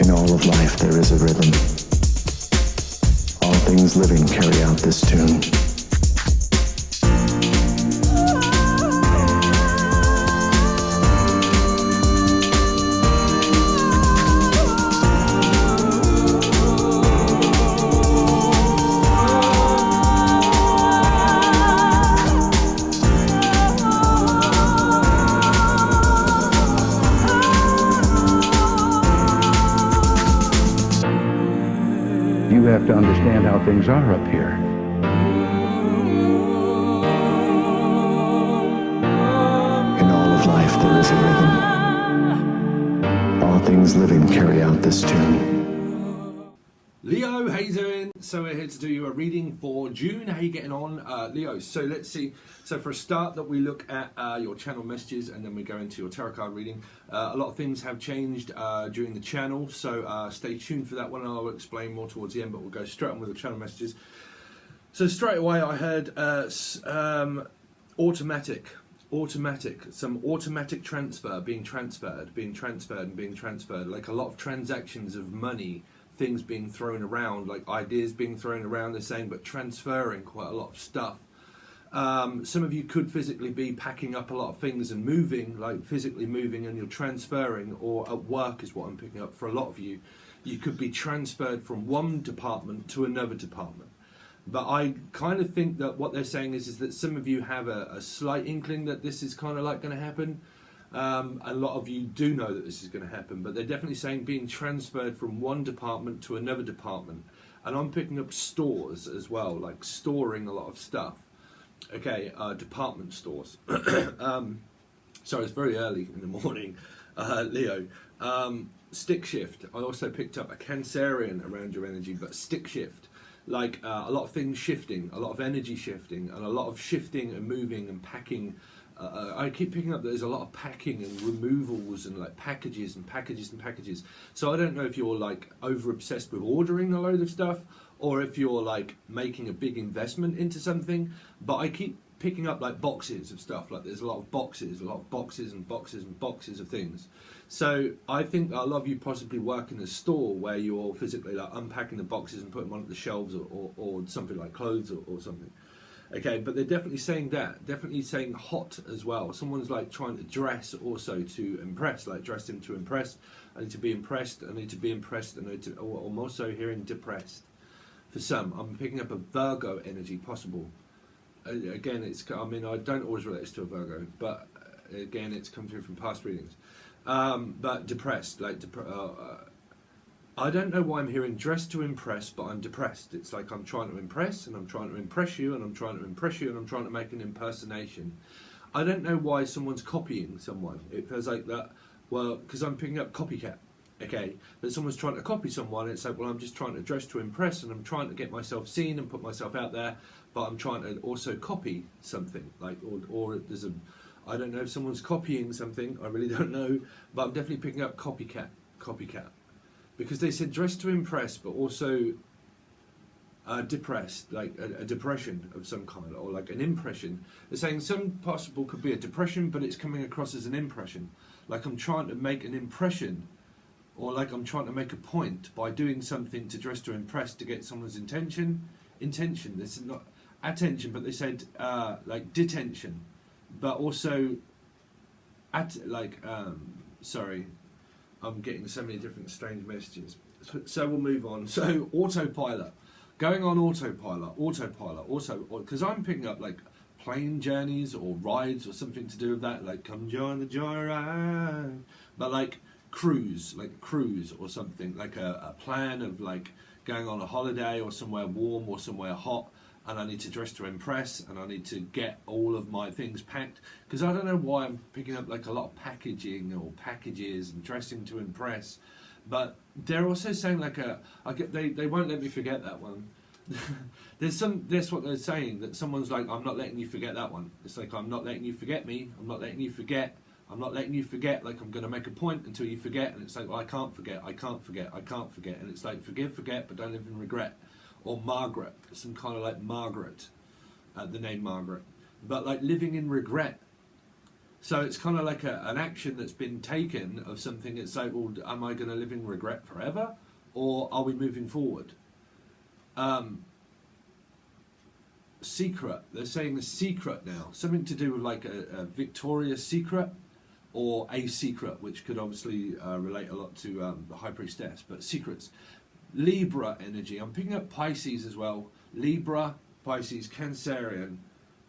In all of life there is a rhythm. All things living carry out this tune. You have to understand how things are up here. In all of life there is a rhythm. All things living carry out this tune. Leo, how you doing? So we're here to do a reading for June. How you getting on, Leo? So let's see. So for a start, that we look at your channel messages, and then we go into your tarot card reading. A lot of things have changed during the channel, so stay tuned for that one. I'll explain more towards the end, but we'll go straight on with the channel messages. So straight away, I heard automatic, some automatic transfer, being transferred, like a lot of transactions of money, things being thrown around, like ideas being thrown around, they're saying, but transferring quite a lot of stuff. Some of you could physically be packing up a lot of things and moving, like physically moving, and you're transferring, or at work is what I'm picking up for a lot of you. You could be transferred from one department to another department. But I kind of think that what they're saying is that some of you have a slight inkling that this is kind of like going to happen. A lot of you do know that this is going to happen, but they're definitely saying being transferred from one department to another department. And I'm picking up stores as well, like storing a lot of stuff. Okay, department stores. Sorry, it's very early in the morning, Leo. Stick shift. I also picked up a Cancerian around your energy, but stick shift. Like a lot of things shifting, a lot of energy shifting, and a lot of shifting and moving and packing. I keep picking up that there's a lot of packing and removals and like packages and packages and packages. So I don't know if you're like over obsessed with ordering a load of stuff, or if you're like making a big investment into something. But I keep picking up like boxes of stuff. Like there's a lot of boxes and boxes and boxes of things. So I think a lot of you possibly work in a store where you're physically like unpacking the boxes and putting them on the shelves, or something like clothes or something. Okay, but they're definitely saying that. Definitely saying hot as well. Someone's like trying to dress also to impress, like dressing to impress. I need to be impressed, I need to be impressed, and I'm also hearing depressed. For some, I'm picking up a Virgo energy possible. Again, I don't always relate this to a Virgo, but again, it's come through from past readings. But depressed, like I don't know why I'm hearing dress to impress, but I'm depressed. It's like I'm trying to impress, and I'm trying to impress you, and I'm trying to impress you, and I'm trying to make an impersonation. I don't know why someone's copying someone. It feels like that, well, because I'm picking up copycat, okay? But someone's trying to copy someone, it's like, well, I'm just trying to dress to impress, and I'm trying to get myself seen and put myself out there, but I'm trying to also copy something, like, or there's a, I don't know if someone's copying something, I really don't know, but I'm definitely picking up copycat. Because they said dress to impress, but also depressed, like a depression of some kind, or like an impression. They're saying some possible could be a depression, but it's coming across as an impression. Like I'm trying to make an impression, or like I'm trying to make a point by doing something to dress to impress to get someone's intention. This is not attention, but they said like detention, but also sorry. I'm getting so many different strange messages. So we'll move on. So autopilot. Going on autopilot, because I'm picking up like plane journeys or rides or something to do with that, like come join the joyride. But like cruise or something, like a plan of like going on a holiday or somewhere warm or somewhere hot, and I need to dress to impress, and I need to get all of my things packed, because I don't know why I'm picking up like a lot of packaging or packages and dressing to impress. But they're also saying like they won't let me forget that one. That's what they're saying, that someone's like, I'm not letting you forget that one. It's like, I'm not letting you forget me, I'm not letting you forget, like I'm going to make a point until you forget. And it's like, well, I can't forget, and it's like, forget, but don't live in regret. Or Margaret, some kind of like Margaret, the name Margaret, but like living in regret. So it's kind of like an action that's been taken of something. It's like, well, am I going to live in regret forever, or are we moving forward? Secret. They're saying the secret now. Something to do with like a Victoria's Secret or a secret, which could obviously relate a lot to the High Priestess. But secrets. Libra energy. I'm picking up Pisces as well. Libra, Pisces, Cancerian,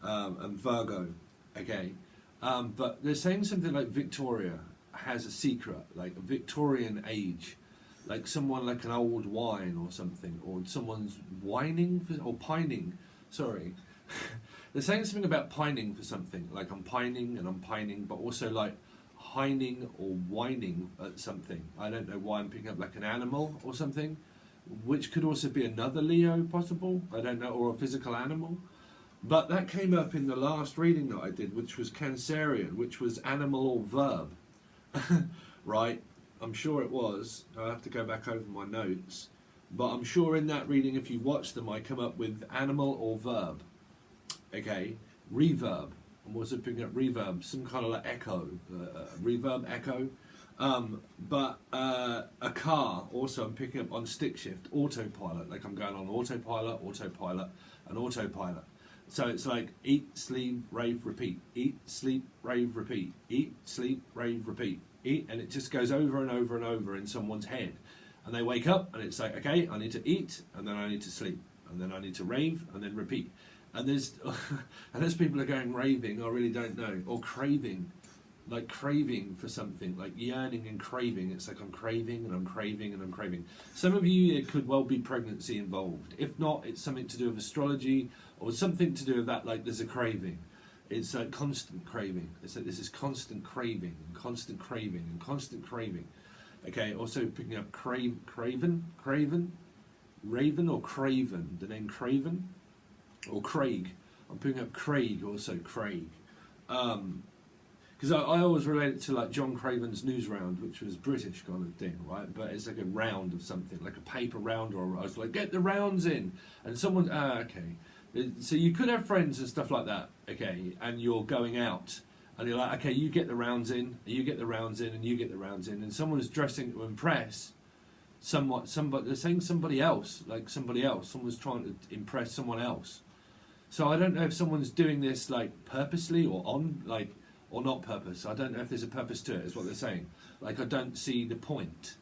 and Virgo. Okay. But they're saying something like Victoria has a secret, like a Victorian age, like someone like an old wine or something, or someone's whining for, or pining. Sorry, they're saying something about pining for something, like I'm pining, but also like hining or whining at something. I don't know why I'm picking up like an animal or something, which could also be another Leo possible. I don't know, or a physical animal. But that came up in the last reading that I did, which was Cancerian, which was animal or verb. Right? I'm sure it was. I'll have to go back over my notes. But I'm sure in that reading, if you watch them, I come up with animal or verb. Okay? Reverb. I'm also picking up reverb, some kind of like echo. Reverb, echo. But a car, also I'm picking up on stick shift, autopilot. Like I'm going on autopilot, and autopilot. So it's like eat, sleep, rave, repeat. Eat, sleep, rave, repeat. Eat, sleep, rave, repeat. Eat, and it just goes over and over and over in someone's head. And they wake up and it's like, okay, I need to eat, and then I need to sleep, and then I need to rave, and then repeat. And there's people are going raving, I really don't know, or craving, like craving for something, like yearning and craving. It's like I'm craving and I'm craving and I'm craving. Some of you, it could well be pregnancy involved. If not, it's something to do with astrology or something to do with that, like there's a craving. It's like constant craving. It's like this is constant craving and constant craving and constant craving. Okay, also picking up Raven or Craven, the name Craven or Craig. I'm picking up Craig, also Craig. Because I always relate it to like John Craven's News Round, which was British kind of thing, right? But it's like a round of something, like a paper round, or I was like, get the rounds in. And someone, okay. So you could have friends and stuff like that, okay, and you're going out. And you're like, okay, you get the rounds in, you get the rounds in, and you get the rounds in. And someone's dressing to impress somebody, they're saying somebody else, like somebody else. Someone's trying to impress someone else. So I don't know if someone's doing this like purposely or on, like, or not purpose. I don't know if there's a purpose to it, is what they're saying. Like, I don't see the point.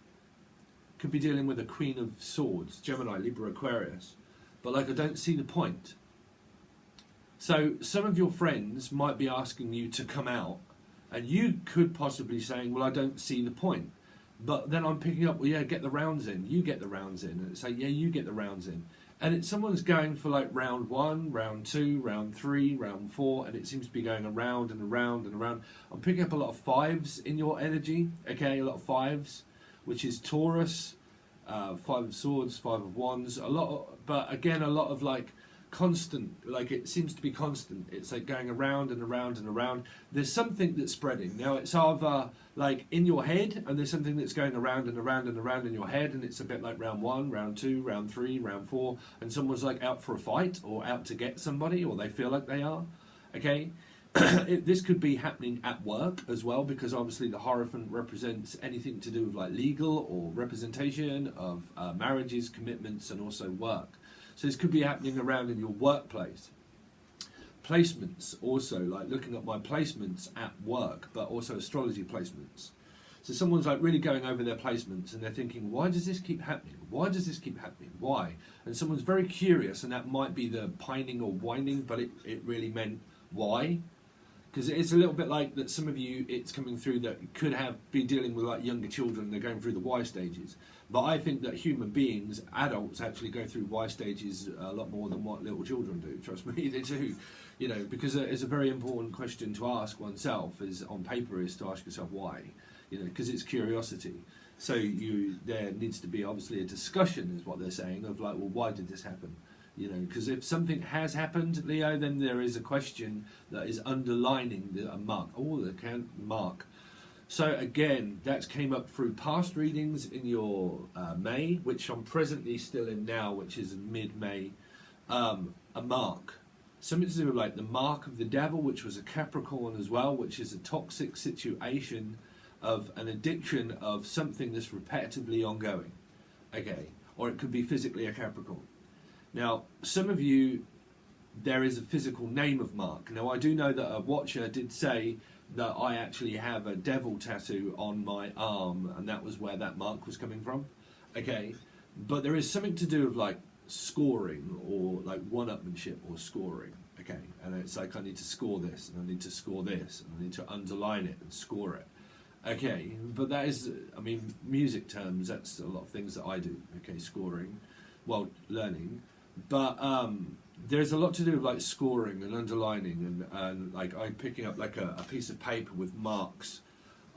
Could be dealing with a Queen of Swords, Gemini, Libra, Aquarius. But like, I don't see the point. So some of your friends might be asking you to come out, and you could possibly saying, well, I don't see the point. But then I'm picking up, well, yeah, get the rounds in. You get the rounds in. And it's like, yeah, you get the rounds in. And it's someone's going for like round 1, round 2, round 3, round 4, and it seems to be going around and around and around. I'm picking up a lot of 5s in your energy, okay, a lot of 5s, which is Taurus, 5 of Swords, 5 of Wands, but again, a lot of like constant, like it seems to be constant. It's like going around and around and around. There's something that's spreading. Now it's either like in your head, and there's something that's going around and around and around in your head, and it's a bit like round 1, round 2, round 3, round 4, and someone's like out for a fight or out to get somebody, or they feel like they are, okay? This could be happening at work as well, because obviously the Hierophant represents anything to do with like legal or representation of marriages, commitments, and also work. So this could be happening around in your workplace. Placements also, like looking at my placements at work, but also astrology placements. So someone's like really going over their placements and they're thinking, why does this keep happening? Why does this keep happening? Why? And someone's very curious, and that might be the pining or whining, but it really meant why? Because it's a little bit like that some of you, it's coming through that could be dealing with like younger children, they're going through the Y stages. But I think that human beings, adults, actually go through Y stages a lot more than what little children do. Trust me, they do. You know, because it's a very important question to ask oneself, is on paper, is to ask yourself why. You know, because it's curiosity. So there needs to be obviously a discussion, is what they're saying, of like, well, why did this happen? You know, because if something has happened, Leo, then there is a question that is underlining a mark. Oh, the mark. So again, that came up through past readings in your May, which I'm presently still in now, which is mid-May. A mark. something to do with like the mark of the devil, which was a Capricorn as well, which is a toxic situation of an addiction of something that's repetitively ongoing. Okay, or it could be physically a Capricorn. Now, some of you, there is a physical name of mark. Now, I do know that a watcher did say that I actually have a devil tattoo on my arm, and that was where that mark was coming from. Okay, but there is something to do with like scoring or like one-upmanship or scoring. Okay, and it's like I need to score this, and I need to score this, and I need to underline it and score it. Okay, but that is, I mean, music terms, that's a lot of things that I do. Okay, scoring, well, learning, but there's a lot to do with like scoring and underlining and like I'm picking up like a piece of paper with marks,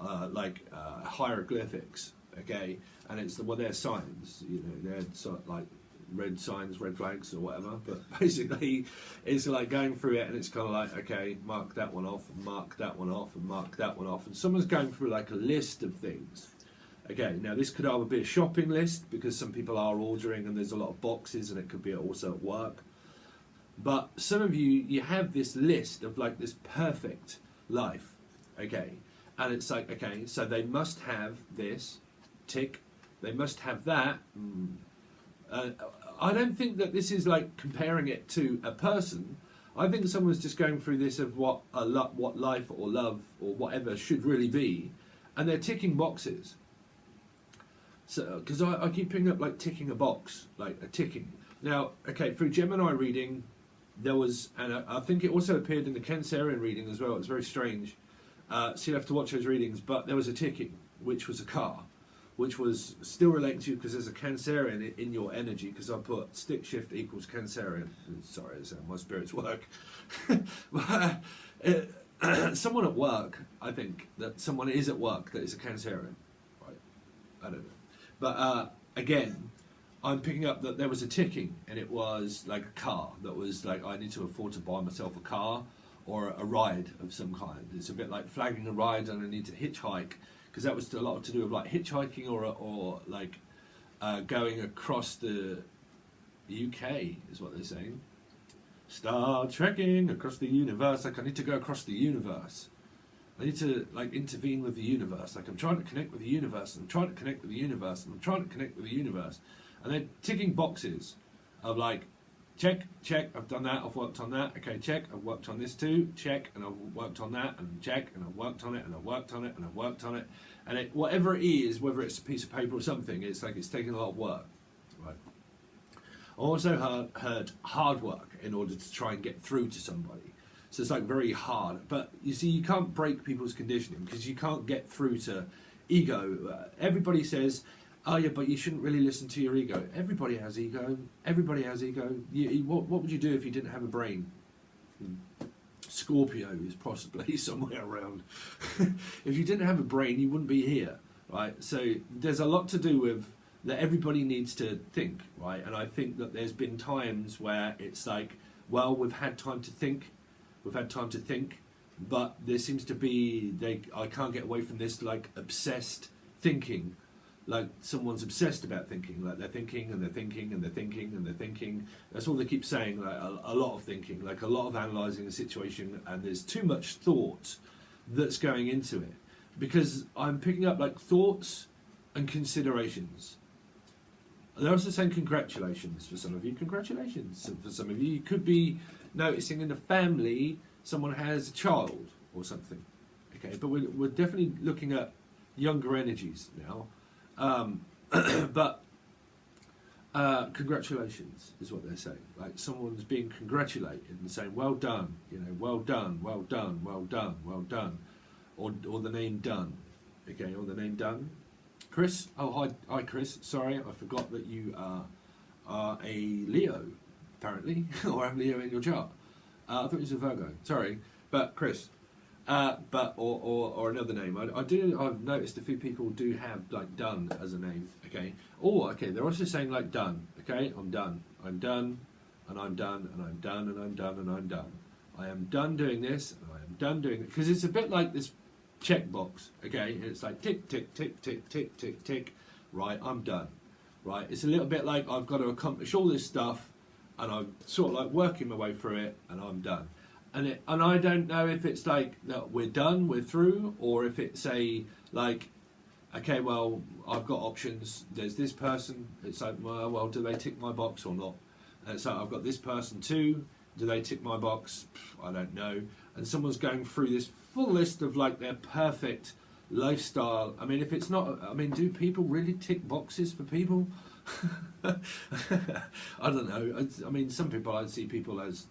hieroglyphics. Okay, and it's they're signs, you know, they're sort of like red signs, red flags, or whatever. But basically, it's like going through it, and it's kind of like, okay, mark that one off, and mark that one off, and mark that one off, and someone's going through like a list of things. Okay, now this could either be a shopping list because some people are ordering, and there's a lot of boxes, and it could be also at work. But some of you have this list of like this perfect life. Okay, and it's like, okay, so they must have this, tick, they must have that. I don't think that this is like comparing it to a person. I think someone's just going through this of what life or love or whatever should really be, and they're ticking boxes. So, because I keep picking up like ticking a box, like a ticking. Now, okay, through Gemini reading, there was, and I think it also appeared in the Cancerian reading as well. It's very strange. So you have to watch those readings. But there was a ticking, which was a car, which was still related to you because there's a Cancerian in your energy, because I put stick shift equals Cancerian. Sorry, that's how my spirits work. But, someone at work, I think that someone is at work that is a Cancerian. Right? I don't know. But again, I'm picking up that there was a ticking, and it was like a car that was like, I need to afford to buy myself a car or a ride of some kind. It's a bit like flagging a ride, and I need to hitchhike, because that was a lot to do with like hitchhiking or like going across the UK is what they're saying. Star trekking across the universe. Like I need to go across the universe. I need to like intervene with the universe. Like I'm trying to connect with the universe, and I'm trying to connect with the universe, and I'm trying to connect with the universe. And they're ticking boxes of like, check, check, I've done that, I've worked on that, okay, check, I've worked on this too, check, and I've worked on that, and check, and I've worked on it, and I've worked on it, and I've worked on it. And it, whatever it is, whether it's a piece of paper or something, it's like it's taking a lot of work. Right. I also heard hard work in order to try and get through to somebody. So it's like very hard. But you see, you can't break people's conditioning, because you can't get through to ego. Everybody says, oh yeah, but you shouldn't really listen to your ego. Everybody has ego. Everybody has ego. What would you do if you didn't have a brain? Scorpio is possibly somewhere around. If you didn't have a brain, you wouldn't be here, right? So there's a lot to do with that. Everybody needs to think, right? And I think that there's been times where it's like, well, we've had time to think, but there seems to be I can't get away from this like obsessed thinking. Like someone's obsessed about thinking, like they're thinking and they're thinking and they're thinking and they're thinking. That's all they keep saying, like a lot of thinking, like a lot of analysing the situation, and there's too much thought that's going into it. Because I'm picking up like thoughts and considerations. They're also saying congratulations for some of you. Congratulations for some of you. You could be noticing in the family someone has a child or something. Okay, but we're definitely looking at younger energies now. But congratulations is what they're saying. Like someone's being congratulated and saying, well done, you know, well done, well done, well done, well done. Or the name done. Okay, or the name done. Chris, oh hi Chris, sorry, I forgot that you are a Leo, apparently, or have Leo in your chart. I thought it was a Virgo, sorry. But Chris, but or another name. I've noticed a few people do have like done as a name. Okay. Oh, okay. They're also saying like done. Okay. I'm done. I'm done, and I'm done, and I'm done, and I'm done, and I'm done. I am done doing this, and I am done doing it, because it's a bit like this checkbox. Okay. And it's like tick tick tick tick tick tick tick. Right. I'm done. Right. It's a little bit like I've got to accomplish all this stuff. and I'm sort of like working my way through it, and I'm done. And I don't know if it's like that we're done, we're through, or if it's a like, okay, well, I've got options. There's this person. It's like, well, do they tick my box or not? And so I've got this person too. Do they tick my box? I don't know. And someone's going through this full list of like their perfect lifestyle. I mean, if it's not, I mean, do people really tick boxes for people? I don't know. I mean, some people, I'd see people as,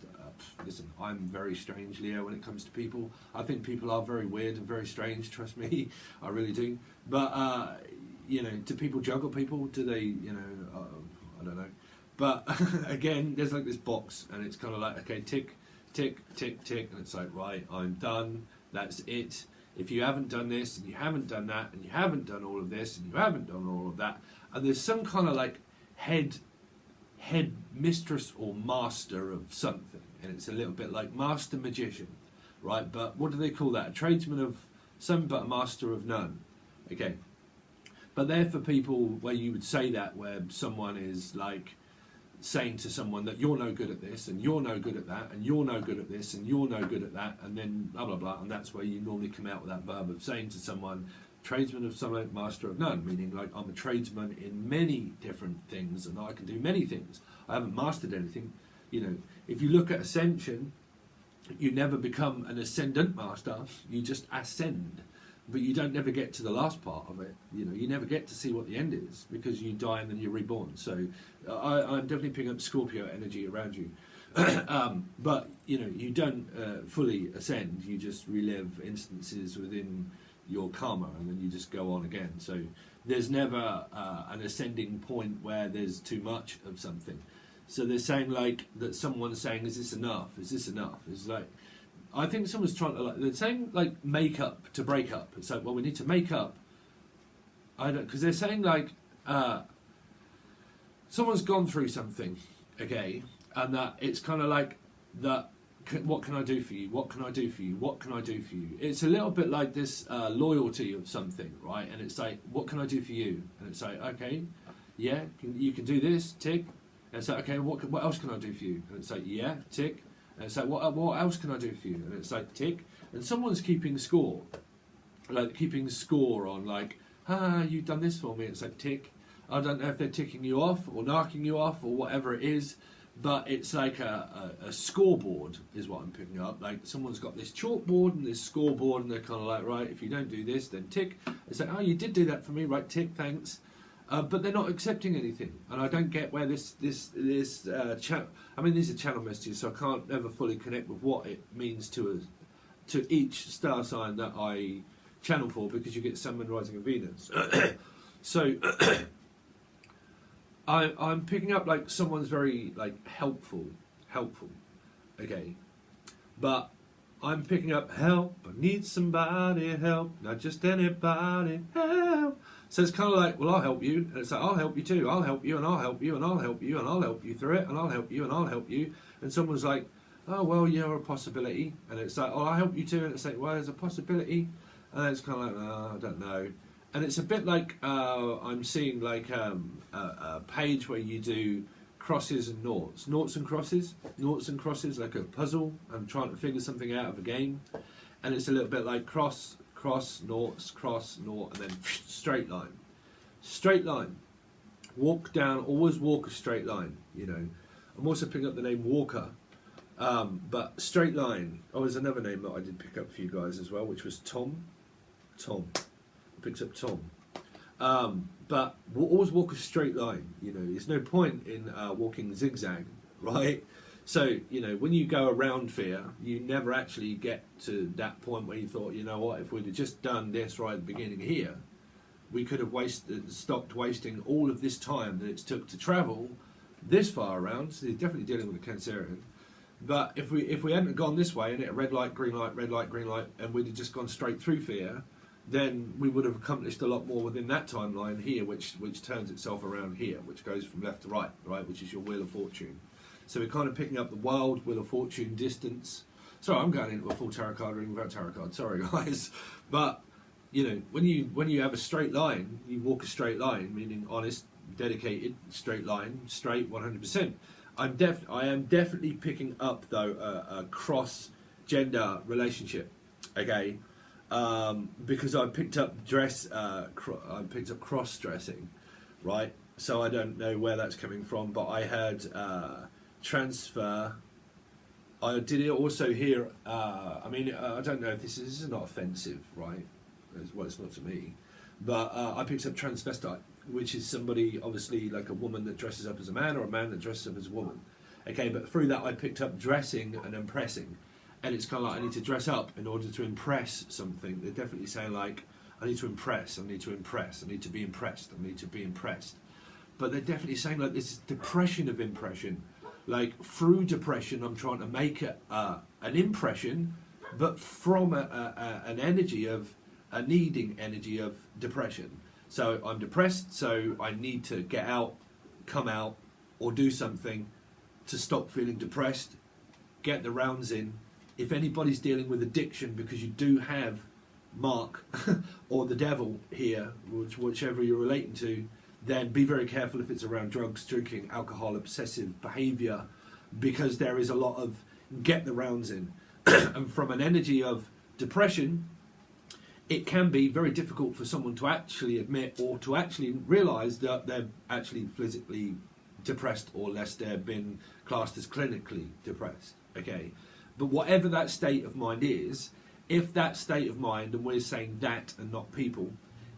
listen, I'm very strange, Leo, when it comes to people. I think people are very weird and very strange, trust me. I really do. But, you know, do people juggle people? Do they, you know, I don't know. But, again, there's like this box, and it's kind of like, okay, tick, tick, tick, tick, and it's like, right, I'm done, that's it. If you haven't done this, and you haven't done that, and you haven't done all of this, and you haven't done all of that, and there's some kind of like head mistress or master of something, and it's a little bit like master magician, right? But what do they call that? A tradesman of some, but a master of none. Okay, but they're for people where you would say that, where someone is like saying to someone that you're no good at this, and you're no good at that, and you're no good at this, and you're no good at that, and then blah blah blah, and that's where you normally come out with that verb of saying to someone, tradesman of something, master of none, meaning like I'm a tradesman in many different things, and I can do many things. I haven't mastered anything. You know, if you look at ascension, you never become an ascendant master, you just ascend. But you don't never get to the last part of it. You know, you never get to see what the end is, because you die and then you're reborn. So I'm definitely picking up Scorpio energy around you. But, you know, you don't fully ascend. You just relive instances within your karma, and then you just go on again. So there's never an ascending point where there's too much of something. So they're saying like that someone's saying, is this enough? Is this enough? It's like, I think someone's trying to, like, they're saying like make up to break up. It's like, well, we need to make up. I don't, because they're saying like someone's gone through something, okay, and that it's kind of like that. What can I do for you? What can I do for you? What can I do for you? It's a little bit like this loyalty of something, right? And it's like, what can I do for you? And it's like, okay, yeah, you can do this, tick. And it's like, okay, what else can I do for you? And it's like, yeah, tick. And it's like, what else can I do for you? And it's like, tick. And someone's keeping score, like keeping score on like, you've done this for me. It's like, tick. I don't know if they're ticking you off or knocking you off or whatever it is, but it's like a scoreboard is what I'm picking up. Like someone's got this chalkboard and this scoreboard, and they're kind of like, right, if you don't do this, then tick. It's like, oh, you did do that for me, right, tick, thanks. But they're not accepting anything, and I don't get where this I mean, these are channel messages, so I can't ever fully connect with what it means to each star sign that I channel for, because you get Sun, Moon, Rising, and Venus. So I'm picking up like someone's very like helpful, okay, but I'm picking up help. I need somebody help, not just anybody help. So it's kind of like, well, I'll help you, and it's like, I'll help you too, I'll help you, and I'll help you, and I'll help you, and I'll help you through it, and I'll help you, and I'll help you. And someone's like, oh, well, you're a possibility. And it's like, oh, I'll help you too. And it's like, well, there's a possibility. And it's kind of like, oh, I don't know. And it's a bit like I'm seeing like a page where you do crosses and noughts and crosses, like a puzzle. I'm trying to figure something out of a game. And it's a little bit like cross, noughts, nought, and then straight line. Walk down, always walk a straight line, you know. I'm also picking up the name Walker, but straight line. Oh, there's another name that I did pick up for you guys as well, which was Tom. I picked up Tom. But we'll always walk a straight line, you know. There's no point in walking zigzag, right? So, you know, when you go around fear, you never actually get to that point where you thought, you know what, if we'd have just done this right at the beginning here, we could have stopped wasting all of this time that it took to travel this far around. So you're definitely dealing with a Cancerian. But if we hadn't gone this way and it red light, green light, and we'd have just gone straight through fear, then we would have accomplished a lot more within that timeline here, which turns itself around here, which goes from left to right, which is your Wheel of Fortune. So we're kind of picking up the wild Wheel of Fortune distance. Sorry, I'm going into a full tarot card reading without tarot cards. Sorry, guys. But, you know, when you have a straight line, you walk a straight line, meaning honest, dedicated, straight line, straight 100%. I am definitely picking up though a cross gender relationship, okay, because I picked up I picked up cross dressing, right? So I don't know where that's coming from, but I heard transfer. I did it also hear. I mean, I don't know if this is not offensive, right? Well, it's not to me, but I picked up transvestite, which is somebody obviously like a woman that dresses up as a man or a man that dresses up as a woman. Okay, but through that I picked up dressing and impressing, and it's kind of like I need to dress up in order to impress something. They're definitely saying like I need to impress, I need to impress, I need to be impressed, I need to be impressed. But they're definitely saying like this depression of impression. Like through depression, I'm trying to make an impression, but from an energy of a needing energy of depression. So I'm depressed, so I need to get out, come out, or do something to stop feeling depressed, get the rounds in. If anybody's dealing with addiction, because you do have Mark or the devil here, whichever you're relating to, then be very careful if it's around drugs, drinking, alcohol, obsessive behaviour, because there is a lot of get the rounds in. And from an energy of depression, it can be very difficult for someone to actually admit or to actually realise that they're actually physically depressed, or less they've been classed as clinically depressed. Okay, but whatever that state of mind is, if that state of mind, and we're saying that and not people,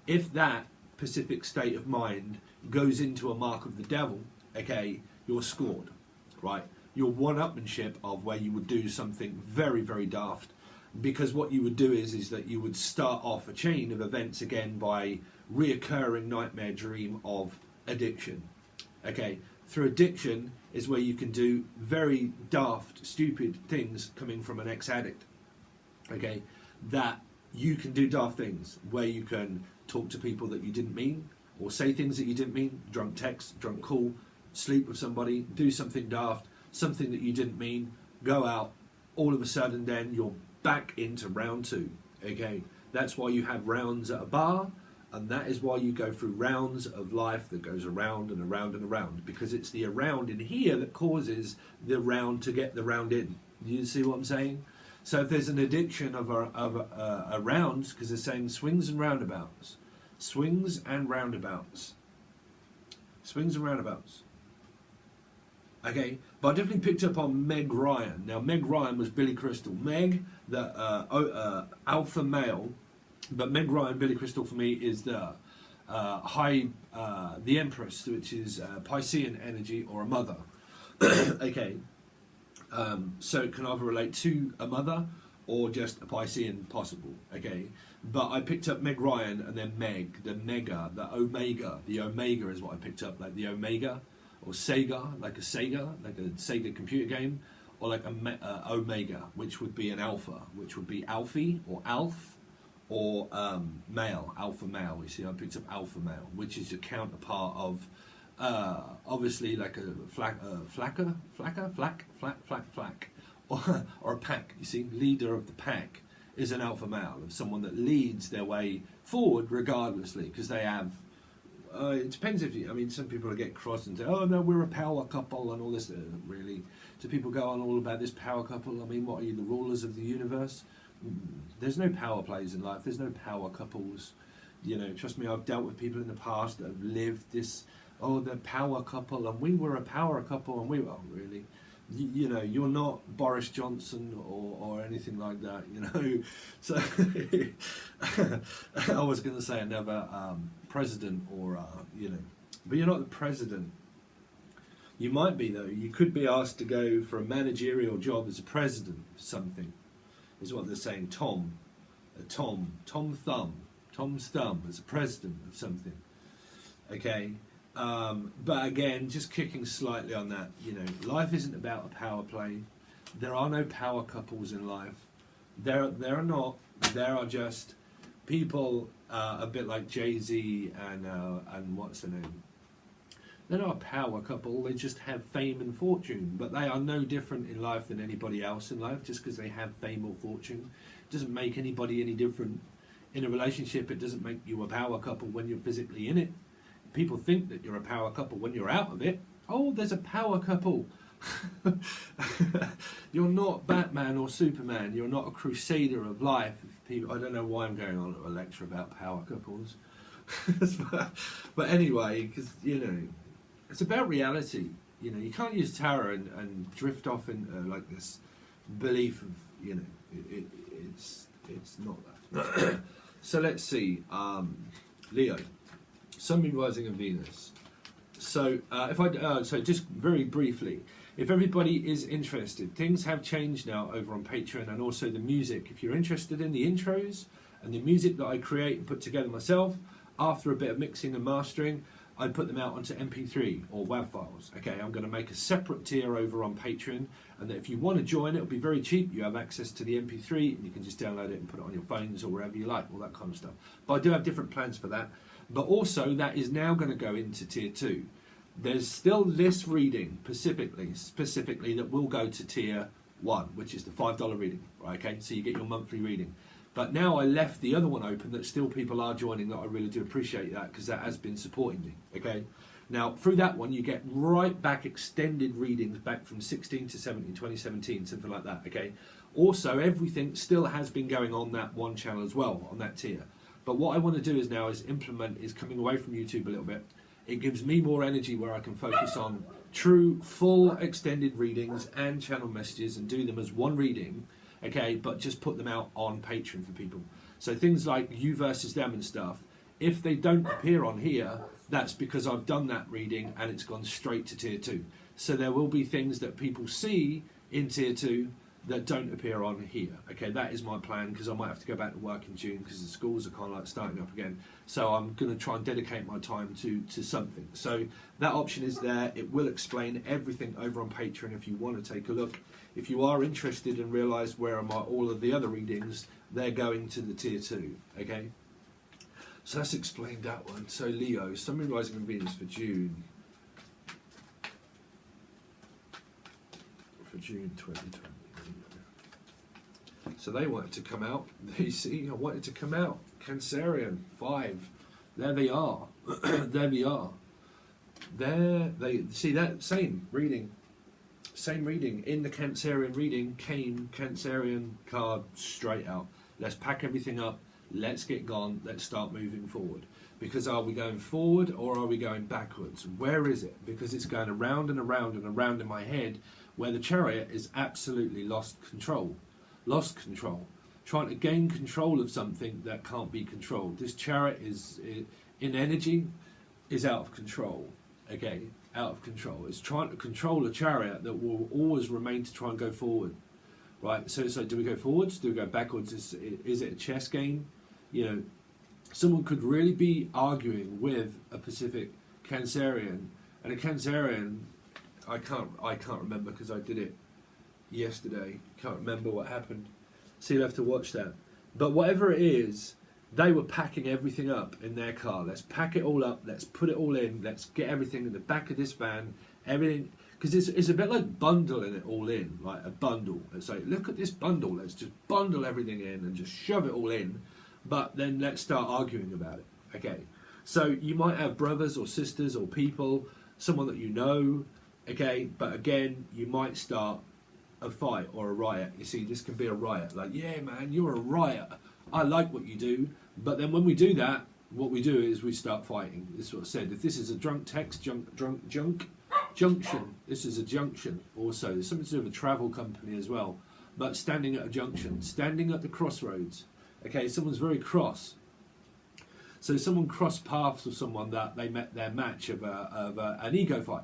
if that specific state of mind goes into a mark of the devil, okay, you're scored, right? Your one-upmanship of where you would do something very, very daft, because what you would do is that you would start off a chain of events again by reoccurring nightmare dream of addiction. Okay, through addiction is where you can do very daft, stupid things coming from an ex-addict. Okay, that you can do daft things where you can talk to people that you didn't mean, or say things that you didn't mean, drunk text, drunk call, sleep with somebody, do something daft, something that you didn't mean, go out, all of a sudden then you're back into round two. Okay, that's why you have rounds at a bar, and that is why you go through rounds of life that goes around and around and around, because it's the around in here that causes the round to get the round in. Do you see what I'm saying? So if there's an addiction of a rounds, because they're saying swings and roundabouts, swings and roundabouts, swings and roundabouts. Okay, but I definitely picked up on Meg Ryan. Now, Meg Ryan was Billy Crystal. Meg, the alpha male, but Meg Ryan, Billy Crystal for me is the the Empress, which is Piscean energy or a mother. Okay, so it can either relate to a mother or just a Piscean possible. Okay, but I picked up Meg Ryan and then Meg, the Mega, the Omega. The Omega is what I picked up, like the Omega. Or Sega, like a Sega computer game, or like a Omega, which would be an Alpha, which would be Alfie or Alf, or male, alpha male. You see, I picked up alpha male, which is your counterpart of obviously like a flak, or a pack. You see, leader of the pack is an alpha male, of someone that leads their way forward regardlessly, because they have. It depends if you, I mean, some people get cross and say, oh no, we're a power couple and all this. Really? Do people go on all about this power couple? I mean, what are you, the rulers of the universe? There's no power plays in life. There's no power couples. You know, trust me, I've dealt with people in the past that have lived this, oh, the power couple, and we were a power couple, and we were, oh, really? You know, you're not Boris Johnson or anything like that, you know. So I was going to say another president or, you know, but you're not the president. You might be, though. You could be asked to go for a managerial job as a president of something, is what they're saying. Tom's Thumb as a president of something. Okay. But again, just kicking slightly on that, you know, life isn't about a power play. There are no power couples in life. There are not. There are just people a bit like Jay-Z and what's her name. They're not a power couple. They just have fame and fortune. But they are no different in life than anybody else in life. Just because they have fame or fortune doesn't make anybody any different. In a relationship, it doesn't make you a power couple when you're physically in it. People think that you're a power couple when you're out of it. Oh, there's a power couple. You're not Batman or Superman. You're not a crusader of life. People, I don't know why I'm going on a lecture about power couples. But anyway, because, you know, it's about reality. You know, you can't use tarot and drift off into like this belief of, you know, it's not that. So let's see. Leo, Sun, Moon, Rising, and Venus. So so just very briefly, if everybody is interested, things have changed now over on Patreon, and also the music. If you're interested in the intros and the music that I create and put together myself, after a bit of mixing and mastering, I put them out onto MP3 or WAV files. Okay, I'm going to make a separate tier over on Patreon, and that if you want to join, it'll be very cheap. You have access to the MP3, and you can just download it and put it on your phones or wherever you like, all that kind of stuff. But I do have different plans for that. But also, that is now going to go into tier 2. There's still this reading specifically that will go to tier 1, which is the $5 reading. Right, okay, so you get your monthly reading. But now I left the other one open that still people are joining, that I really do appreciate that, because that has been supporting me, okay? Now, through that one, you get right back extended readings back from 16 to 17, 2017, something like that, okay? Also, everything still has been going on that one channel as well, on that tier. But what I want to do is coming away from YouTube a little bit. It gives me more energy where I can focus on true, full, extended readings and channel messages and do them as one reading, okay, but just put them out on Patreon for people. So things like you versus them and stuff, if they don't appear on here, that's because I've done that reading and it's gone straight to tier 2. So there will be things that people see in tier 2 that don't appear on here. Okay, that is my plan, because I might have to go back to work in June because the schools are kind of like starting up again. So I'm going to try and dedicate my time to something. So that option is there. It will explain everything over on Patreon if you want to take a look. If you are interested and realise where are all of the other readings, they're going to the tier 2. Okay, so that's explained that one. So Leo, Sun, Moon, Rising, and Venus for June. For June 2020. So they wanted to come out. They see, I wanted to come out. Cancerian, 5. There they are. There they are. There they see that same reading. Same reading. In the Cancerian reading came Cancerian card straight out. Let's pack everything up. Let's get gone. Let's start moving forward. Because are we going forward or are we going backwards? Where is it? Because it's going around and around and around in my head, where the Chariot is absolutely lost control. Lost control. Trying to gain control of something that can't be controlled. This Chariot is, in energy, is out of control. Okay, out of control. It's trying to control a Chariot that will always remain to try and go forward. Right, so do we go forwards? Do we go backwards? Is it a chess game? You know, someone could really be arguing with a Pacific Cancerian, and a Cancerian, I can't remember because I did it yesterday. Can't remember what happened, so you'll have to watch that. But whatever it is, they were packing everything up in their car. Let's pack it all up, let's put it all in, let's get everything in the back of this van, everything, because it's a bit like bundling it all in, like a bundle. It's like, look at this bundle, let's just bundle everything in and just shove it all in, but then let's start arguing about it. Okay, so you might have brothers or sisters or people, someone that you know, okay, but again, you might start a fight or a riot. You see, this can be a riot. Like, yeah, man, you're a riot. I like what you do. But then when we do that, what we do is we start fighting. This is what I said. If this is a drunk text, junction, this is a junction also. There's something to do with a travel company as well. But standing at a junction, standing at the crossroads. Okay, someone's very cross. So someone crossed paths with someone that they met their match of an ego fight.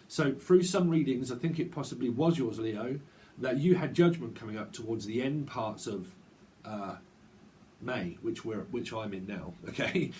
So through some readings, I think it possibly was yours, Leo, that you had judgment coming up towards the end parts of May, which I'm in now. Okay,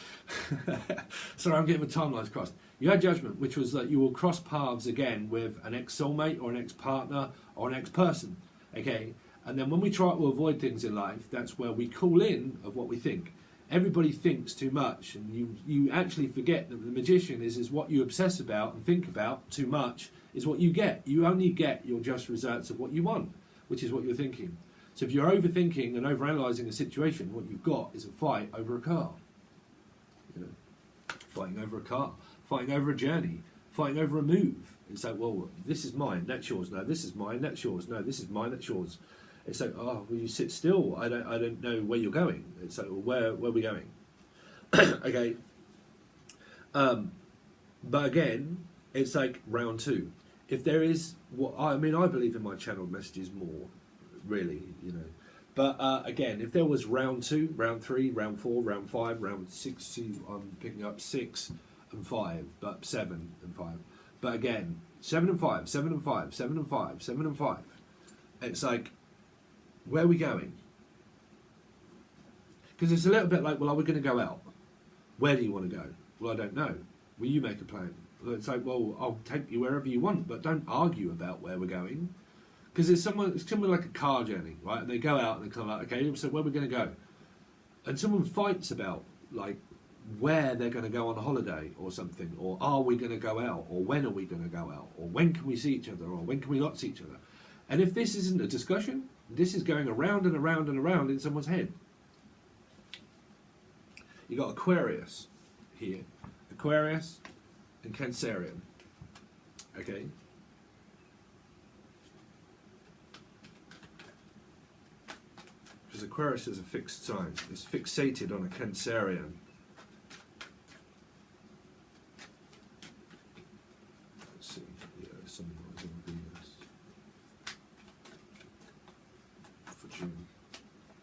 sorry, I'm getting the timelines crossed. You had judgment, which was that you will cross paths again with an ex-soulmate or an ex-partner or an ex-person. Okay, and then when we try to avoid things in life, that's where we call in of what we think. Everybody thinks too much, and you actually forget that the magician is what you obsess about and think about too much is what you get. You only get your just results of what you want, which is what you're thinking. So if you're overthinking and overanalyzing a situation, what you've got is a fight over a car. You know, fighting over a car, fighting over a journey, fighting over a move. It's like, well, this is mine, that's yours. No, this is mine, that's yours. No, this is mine, that's yours. It's like, oh, well, you sit still. I don't know where you're going. It's like, well, where are we going? Okay. But again, it's like round two. If there is I believe in my channeled messages more, really, you know. But again, if there was round two, round three, round four, round five, round six, I'm picking up 6 and 5, but 7 and 5. But again, 7 and 5, 7 and 5, 7 and 5, 7 and 5. It's like, where are we going? Because it's a little bit like, well, are we going to go out? Where do you want to go? Well, I don't know. Will you make a plan? Well, it's like, well, I'll take you wherever you want, but don't argue about where we're going. Because it's similar like a car journey, right? And they go out and they're kind of like, okay, so where are we going to go? And someone fights about, like, where they're going to go on holiday or something, or are we going to go out, or when are we going to go out, or when can we see each other, or when can we not see each other? And if this isn't a discussion, this is going around and around and around in someone's head. You got Aquarius here, Aquarius and Cancerian. Okay. Because Aquarius is a fixed sign. It's fixated on a Cancerian. Let's see. Yeah, Sun rising Venus. For June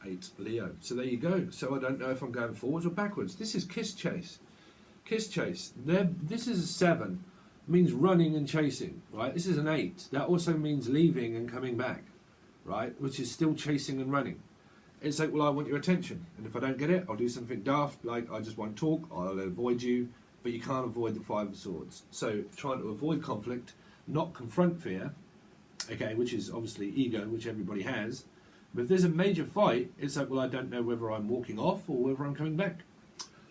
8, Leo. So there you go. So I don't know if I'm going forwards or backwards. This is kiss chase. Kiss chase. This is a 7. Means running and chasing, right? This is an 8. That also means leaving and coming back, right? Which is still chasing and running. It's like, well, I want your attention, and if I don't get it, I'll do something daft, like I just won't talk, I'll avoid you, but you can't avoid the 5 of Swords. So trying to avoid conflict, not confront fear, okay, which is obviously ego, which everybody has. But if there's a major fight, it's like, well, I don't know whether I'm walking off or whether I'm coming back.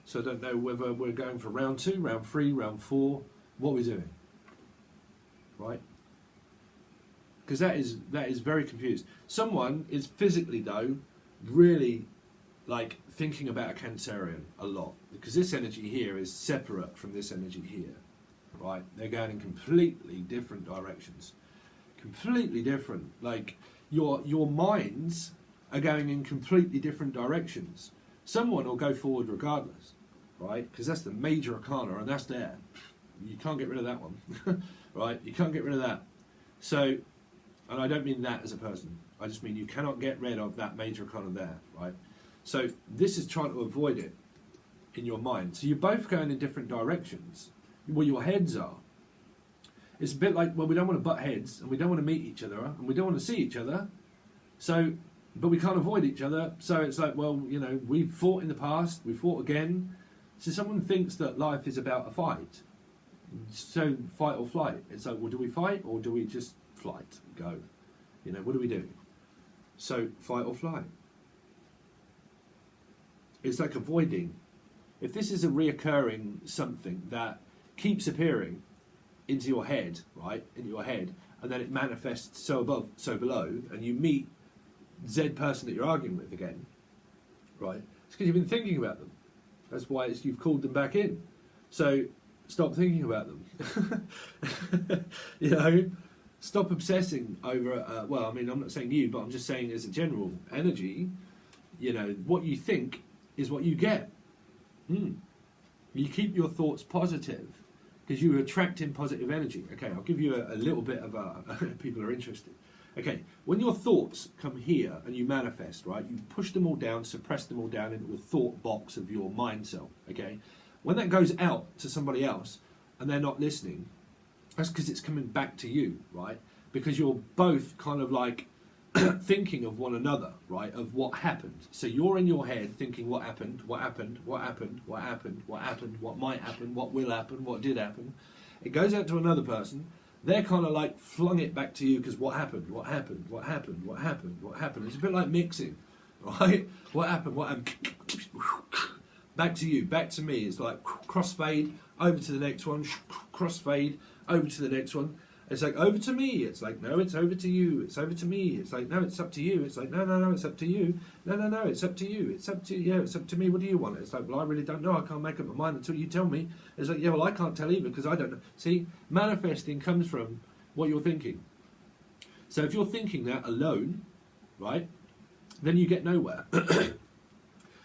So I don't know whether we're going for round 2, round 3, round 4, what are we doing, right? Because that is very confused. Someone is physically, though, really like thinking about a Cancerian a lot, because this energy here is separate from this energy here, right? They're going in completely different directions, completely different. Like your minds are going in completely different directions. Someone will go forward regardless, right? Because that's the major arcana, and that's there. You can't get rid of that one, right? You can't get rid of that. So, and I don't mean that as a person. I just mean you cannot get rid of that major arcana there, right? So this is trying to avoid it in your mind. So you're both going in different directions, where your heads are. It's a bit like, well, we don't want to butt heads, and we don't want to meet each other, and we don't want to see each other. So, but we can't avoid each other. So it's like, well, you know, we've fought in the past, we fought again. So someone thinks that life is about a fight. So fight or flight. It's like, well, do we fight or do we just flight, go? You know, what do we do? So fight or flight. It's like avoiding. If this is a reoccurring something that keeps appearing into your head, right, into your head, and then it manifests so above, so below, and you meet Z person that you're arguing with again, right, it's because you've been thinking about them. That's why you've called them back in. So stop thinking about them. You know, stop obsessing over, well, I mean, I'm not saying you, but I'm just saying as a general energy, you know, what you think is what you get. You keep your thoughts positive because you attract in positive energy. Okay, I'll give you a little bit of people are interested. Okay, when your thoughts come here and you manifest, right, you push them all down, suppress them all down into a thought box of your mind cell, okay? When that goes out to somebody else and they're not listening, that's because it's coming back to you, right? Because you're both kind of like thinking of one another, right, of what happened. So you're in your head thinking what happened, what happened, what happened, what happened, what happened, what might happen, what will happen, what did happen. It goes out to another person. They're kind of like flung it back to you because what happened, what happened, what happened, what happened, what happened. It's a bit like mixing, right? What happened, what happened. Back to you, back to me. It's like crossfade, over to the next one, crossfade, over to the next one. It's like, over to me. It's like, no, it's over to you. It's over to me. It's like, no, it's up to you. It's like, no, no, no, it's up to you. No, no, no, it's up to you. It's up to you. Yeah, it's up to me. What do you want? It's like, well, I really don't know. I can't make up my mind until you tell me. It's like, yeah, well, I can't tell either because I don't know. See, manifesting comes from what you're thinking. So if you're thinking that alone, right, then you get nowhere.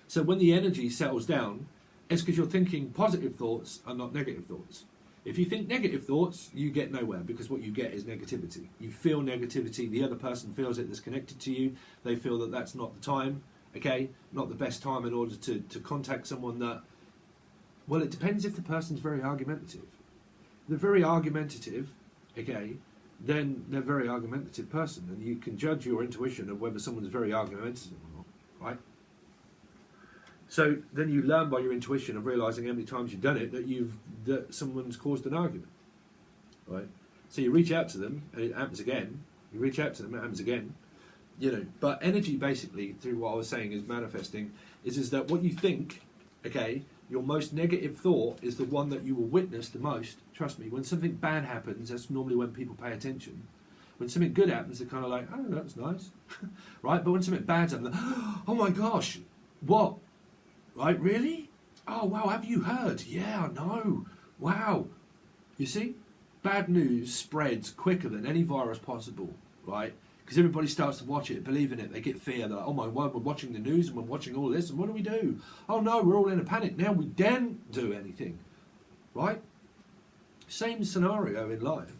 So when the energy settles down, it's because you're thinking positive thoughts and not negative thoughts. If you think negative thoughts, you get nowhere because what you get is negativity. You feel negativity, the other person feels it that's connected to you, they feel that that's not the time, okay, not the best time in order to contact someone that, well, it depends if the person's very argumentative. If they're very argumentative, okay, then they're a very argumentative person and you can judge your intuition of whether someone's very argumentative or not, right? So then you learn by your intuition of realising how many times you've done it that someone's caused an argument, right? So you reach out to them and it happens again. You reach out to them, it happens again. You know, but energy basically, through what I was saying, is manifesting. Is that what you think? Okay, your most negative thought is the one that you will witness the most. Trust me, when something bad happens, that's normally when people pay attention. When something good happens, they're kind of like, oh, that's nice, right? But when something bad's happens, oh my gosh, what? Right, really? Oh, wow, have you heard? Yeah, I know. Wow. You see? Bad news spreads quicker than any virus possible, right? Because everybody starts to watch it, believe in it, they get fear. They're like, oh my word, we're watching the news and we're watching all this, and what do we do? Oh no, we're all in a panic now, we daren't do anything, right? Same scenario in life.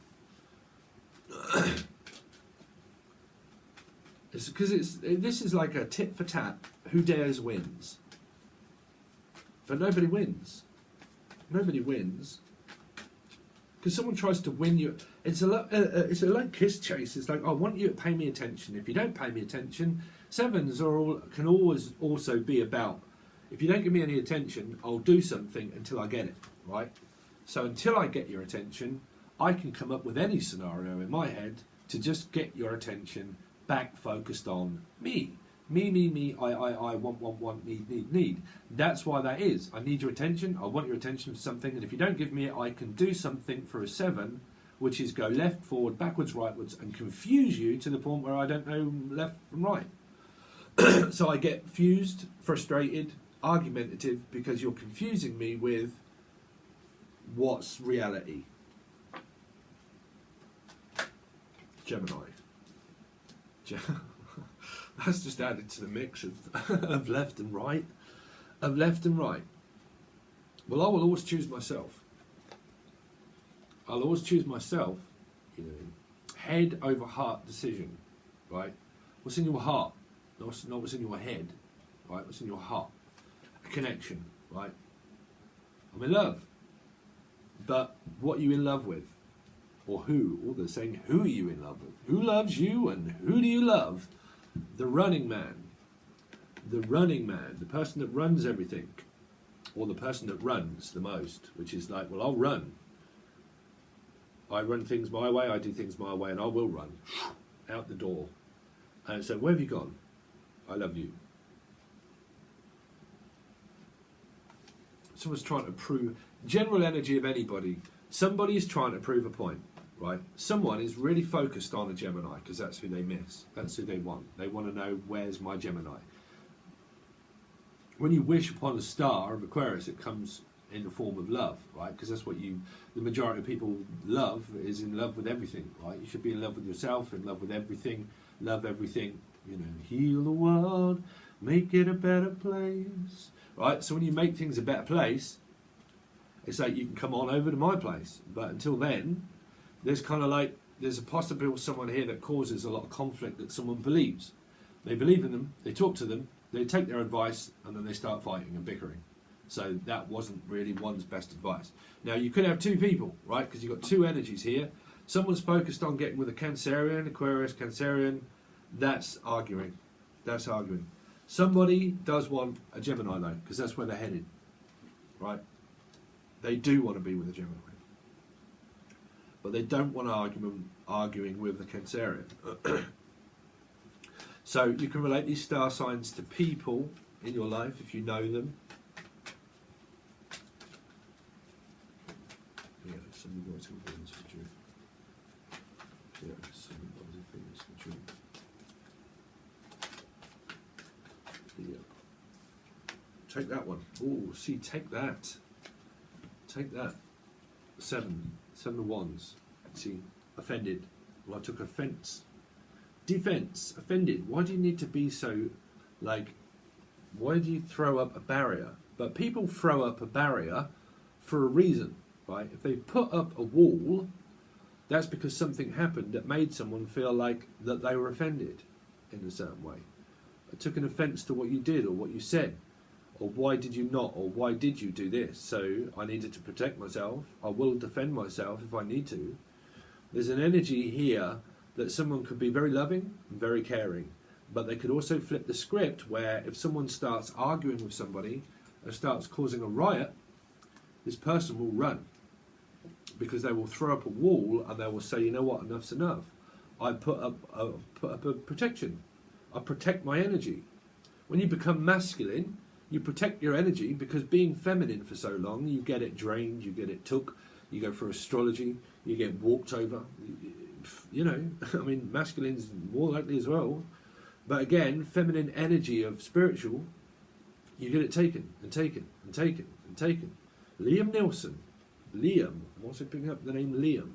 It's because this is like a tit for tat, who dares wins. But nobody wins. Nobody wins. Because someone tries to win you. It's a like kiss chase. It's like, I want you to pay me attention. If you don't pay me attention, sevens can always also be about, if you don't give me any attention, I'll do something until I get it, right? So until I get your attention, I can come up with any scenario in my head to just get your attention back focused on me. Me, I, want, need. That's why that is. I need your attention, I want your attention for something, and if you don't give me it, I can do something for a 7, which is go left, forward, backwards, rightwards, and confuse you to the point where I don't know left from right. So I get fused, frustrated, argumentative, because you're confusing me with what's reality. Gemini. That's just added to the mix of left and right. Of left and right. Well, I will always choose myself. I'll always choose myself, you know, head over heart decision, right? What's in your heart, not what's in your head, right? What's in your heart? A connection, right? I'm in love. But what are you in love with? Or who? Or they're saying, who are you in love with? Who loves you and who do you love? The running man. The running man. The person that runs everything. Or the person that runs the most. Which is like, well, I'll run. I run things my way, I do things my way, and I will run. Out the door. And so, where have you gone? I love you. Someone's trying to prove... General energy of anybody. Somebody is trying to prove a point. Right, someone is really focused on a Gemini because that's who they miss. That's who they want. They want to know, where's my Gemini? When you wish upon a star of Aquarius, it comes in the form of love, right? Because that's what the majority of people love, is in love with everything, right? You should be in love with yourself, in love with everything, love everything, you know, heal the world, make it a better place, right? So when you make things a better place, it's like you can come on over to my place. But until then, there's kind of like, there's a possible someone here that causes a lot of conflict that someone believes. They believe in them, they talk to them, they take their advice, and then they start fighting and bickering. So that wasn't really one's best advice. Now you could have two people, right? Because you've got two energies here. Someone's focused on getting with a Cancerian, Aquarius, Cancerian. That's arguing. That's arguing. Somebody does want a Gemini though, because that's where they're headed, right? They do want to be with a Gemini. But they don't want to arguing with the Cancerian. So you can relate these star signs to people in your life if you know them. Yeah, somebody writing words for you. Yeah, some other things. Yeah. Take that one. Oh, see, take that. Take that. Seven of wands. See, offended. Well, I took offence. Defense, offended. Why do you need to be so, like, why do you throw up a barrier? But people throw up a barrier for a reason, right? If they put up a wall, that's because something happened that made someone feel like that they were offended in a certain way. I took an offence to what you did or what you said, or why did you not, or why did you do this? So I needed to protect myself. I will defend myself if I need to. There's an energy here that someone could be very loving and very caring, but they could also flip the script where if someone starts arguing with somebody and starts causing a riot, this person will run because they will throw up a wall and they will say, you know what, enough's enough. I put up a protection. I protect my energy. When you become masculine, you protect your energy, because being feminine for so long, you get it drained, you get it took, you go for astrology, you get walked over. You know, I mean, masculine's more likely as well. But again, feminine energy of spiritual, you get it taken and taken and taken and taken. Liam Nelson. Liam. I'm also picking up the name Liam.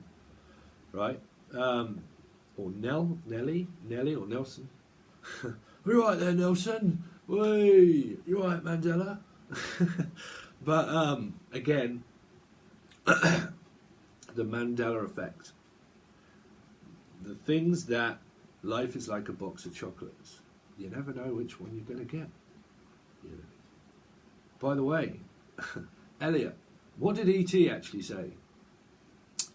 Right? Or Nelly or Nelson. You right there, Nelson? Wait, you right, Mandela? But again, the Mandela effect. The things that life is like a box of chocolates. You never know which one you're going to get. You know. By the way, Elliot, what did E.T. actually say?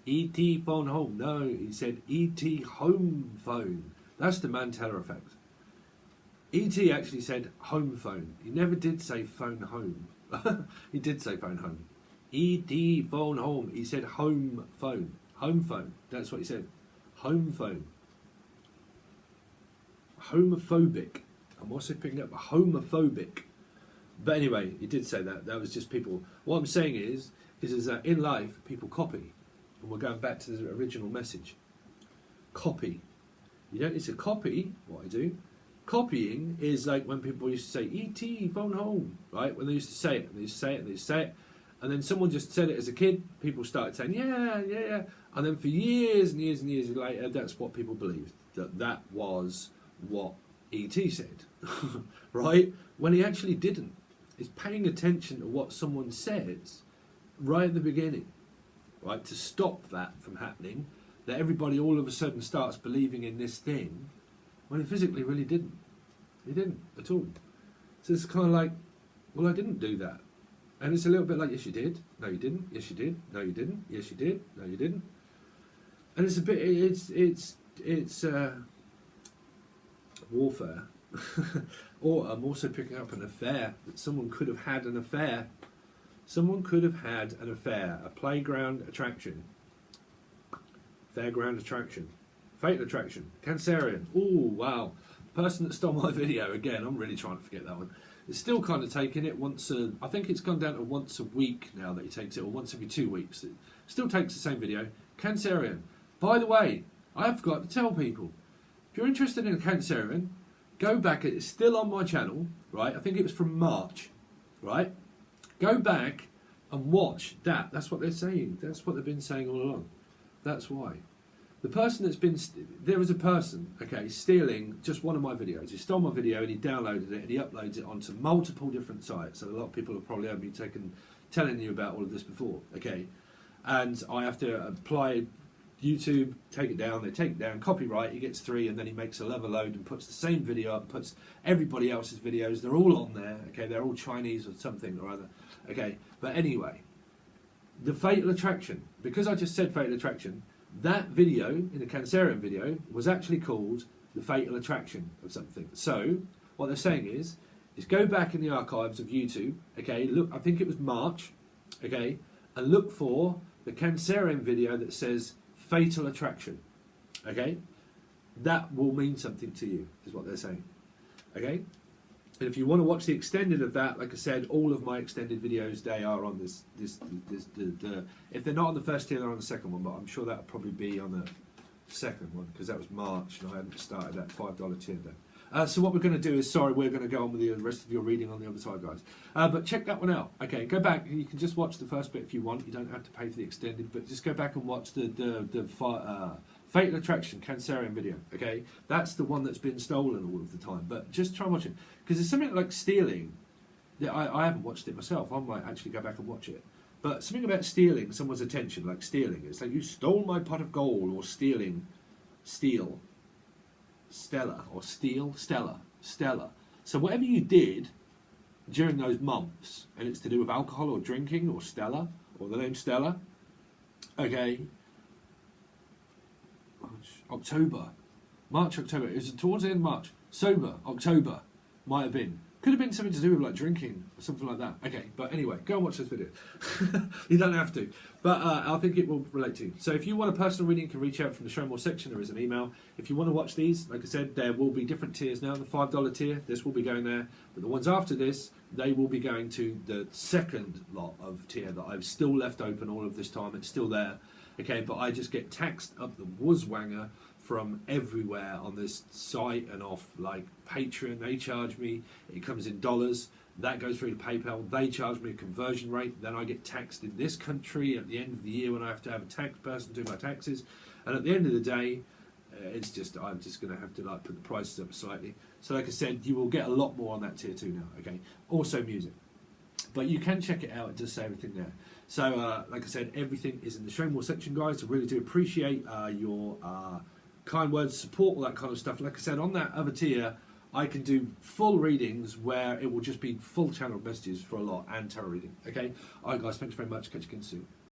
E.T. phone home. No, he said E.T. home phone. That's the Mandela effect. E.T. actually said home phone. He never did say phone home. He did say phone home. E.T. phone home. He said home phone. Home phone. That's what he said. Home phone. Homophobic. I'm also picking up homophobic. But anyway, he did say that. That was just people. What I'm saying is that in life, people copy. And we're going back to the original message. Copy. You don't need to copy what I do. Copying is like when people used to say, E.T., phone home, right? When they used to say it, and they used to say it, and they used to say it. And then someone just said it as a kid. People started saying, yeah. And then for years and years and years later, that's what people believed. That was what E.T. said, right? When he actually didn't. It's paying attention to what someone says right at the beginning, right? To stop that from happening, that everybody all of a sudden starts believing in this thing, when he physically really didn't. He didn't at all. So it's kind of like, well, I didn't do that. And it's a little bit like, yes, you did. No, you didn't. Yes, you did. No, you didn't. Yes, you did. No, you didn't. And it's a bit, it's warfare. Or I'm also picking up an affair, that someone could have had an affair. Someone could have had an affair, a playground attraction, fairground attraction, fatal attraction, Cancerian. Oh, wow. The person that stole my video, again, I'm really trying to forget that one. It's still kind of taking it once I think it's gone down to once a week now that he takes it, or once every 2 weeks. It still takes the same video. Cancerian. By the way, I've got to tell people, if you're interested in a Cancerian, go back, it's still on my channel, right? I think it was from March, right? Go back and watch that. That's what they're saying. That's what they've been saying all along. That's why. The person that's been, there is a person, okay, stealing just one of my videos. He stole my video and he downloaded it and he uploads it onto multiple different sites. So a lot of people have probably heard me telling you about all of this before, okay? And I have to apply YouTube, take it down, they take it down, copyright, he gets 3, and then he makes another load and puts the same video up, puts everybody else's videos, they're all on there, okay, they're all Chinese or something or other, okay, but anyway, the fatal attraction, because I just said fatal attraction, that video, in the Cancerian video, was actually called the fatal attraction of something. So, what they're saying is go back in the archives of YouTube, okay, look, I think it was March, okay, and look for the Cancerian video that says fatal attraction, okay? That will mean something to you, is what they're saying, okay? And if you want to watch the extended of that, like I said, all of my extended videos, they are on if they're not on the first tier, they're on the second one, but I'm sure that'll probably be on second one, because that was March and I hadn't started that $5 tier then. So what we're going to do is, sorry, we're going to go on with the rest of your reading on the other side, guys. But check that one out. Okay, go back. You can just watch the first bit if you want. You don't have to pay for the extended, but just go back and watch the Fatal Attraction Cancerian video. Okay, that's the one that's been stolen all of the time. But just try and watch it, because there's something like stealing. Yeah, I haven't watched it myself. I might actually go back and watch it. But something about stealing someone's attention, like stealing. It's like, you stole my pot of gold, or steal, Stella, or steal, Stella. So whatever you did during those months, and it's to do with alcohol or drinking or Stella, or the name Stella, okay, March, October, it was towards the end of March, sober, October, might have been. Could have been something to do with like drinking or something like that. Okay, but anyway, go and watch this video. You don't have to, but I think it will relate to you. So if you want a personal reading, you can reach out from the show more section. There is an email. If you want to watch these, like I said, there will be different tiers now. The $5 tier, this will be going there, but the ones after this, they will be going to the second lot of tier that I've still left open all of this time. It's still there, okay, but I just get taxed up the woozwanger from everywhere on this site and off, like Patron. They charge me, it comes in dollars, that goes through to PayPal, they charge me a conversion rate, then I get taxed in this country at the end of the year when I have to have a tax person do my taxes, and at the end of the day, it's just, I'm just going to have to like put the prices up slightly. So like I said, you will get a lot more on that tier 2 now, okay? Also music. But you can check it out, it does say everything there. So like I said, everything is in the show more section, guys. I really do appreciate your kind words, support, all that kind of stuff. Like I said, on that other tier, I can do full readings where it will just be full channel messages for a lot and tarot reading. Okay? Alright guys, thanks very much. Catch you again soon.